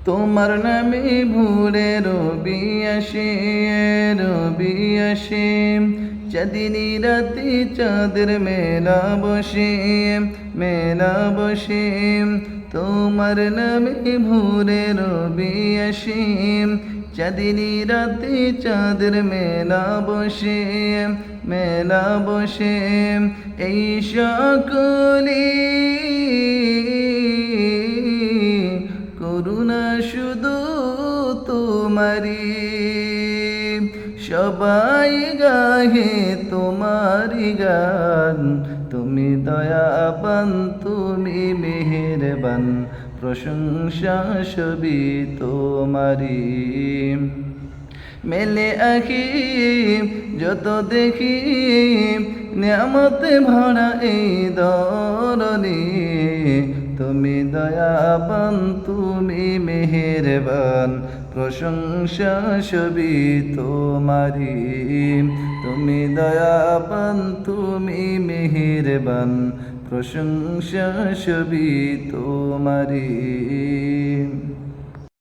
তোমার নামে ভোরে রবি আসে চাঁদিনী রাতে চাঁদের মেলা বসে তোমার নামে ভোরে রবি আসে চাঁদিনী রাতে চাঁদের মেলা বসে এই সকলি করুণা শুধু তোমারি সবাই গাহে তোমারি গান তুমি দয়াবান তুমি মেহেরবান প্রশংসা সবই তোমারি মেলে আখি যত দেখি নিয়ামতে ভরা এই ধরণী তুমি দয়াবান তুমি মেহেরবান প্রশংসা সবই তোমারি তুমি দয়াবান তুমি মেহেরবান প্রশংসা সবই তোমারি।